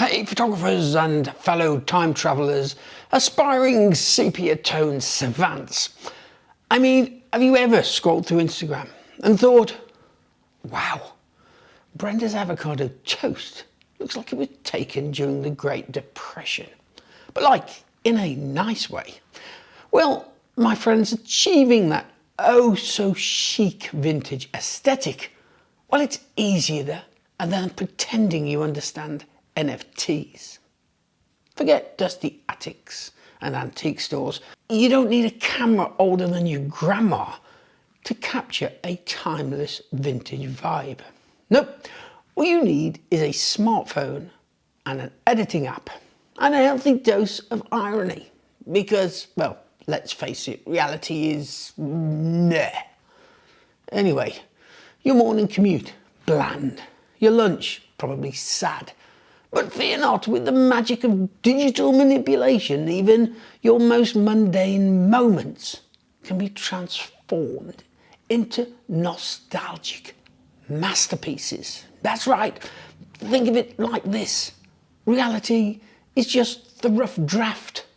Hi photographers and fellow time travellers, aspiring sepia-tone savants. I mean, have you ever scrolled through Instagram and thought, wow, Brenda's avocado toast looks like it was taken during the Great Depression, but like in a nice way? Well, my friends, achieving that oh so chic vintage aesthetic, well, it's easier than pretending you understand NFTs. Forget dusty attics and antique stores. You don't need a camera older than your grandma to capture a timeless vintage vibe. Nope, all you need is a smartphone and an editing app and a healthy dose of irony. Because, well, let's face it, reality is meh. Anyway, your morning commute, bland. Your lunch, probably sad. But fear not, with the magic of digital manipulation, even your most mundane moments can be transformed into nostalgic masterpieces. That's right. Think of it like this. Reality is just the rough draft.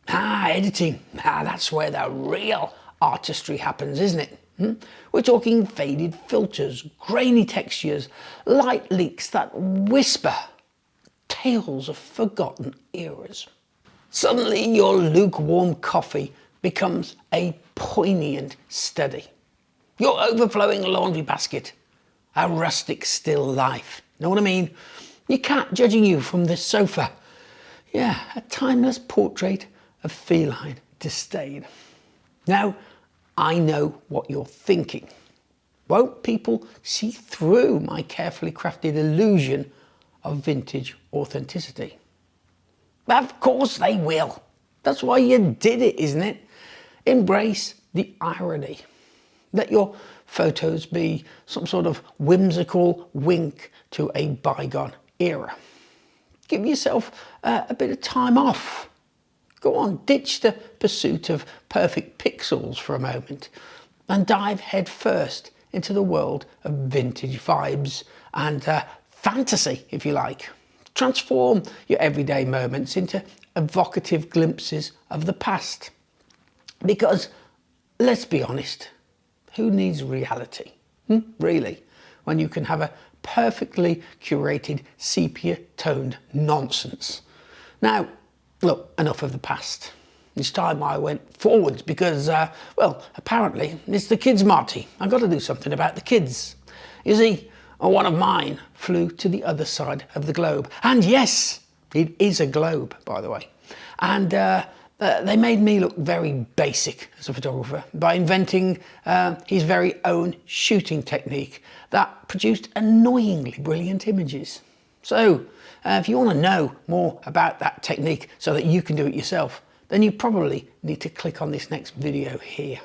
Editing. That's where the real artistry happens, isn't it? We're talking faded filters, grainy textures, light leaks that whisper tales of forgotten eras. Suddenly your lukewarm coffee becomes a poignant study. Your overflowing laundry basket, a rustic still life. Know what I mean? Your cat judging you from the sofa. Yeah, a timeless portrait of feline disdain. Now, I know what you're thinking. Won't people see through my carefully crafted illusion of vintage authenticity? Of course they will. That's why you did it, isn't it? Embrace the irony. Let your photos be some sort of whimsical wink to a bygone era. Give yourself a bit of time off. Go on, ditch the pursuit of perfect pixels for a moment and dive head first into the world of vintage vibes and fantasy, if you like. Transform your everyday moments into evocative glimpses of the past. Because, let's be honest, who needs reality? Really, when you can have a perfectly curated sepia-toned nonsense. Now, look, enough of the past. This time I went forwards because, well, apparently it's the kids' Marty. I've got to do something about the kids. You see, one of mine flew to the other side of the globe. And yes, it is a globe, by the way. And they made me look very basic as a photographer by inventing his very own shooting technique that produced annoyingly brilliant images. So, if you want to know more about that technique so that you can do it yourself, then you probably need to click on this next video here.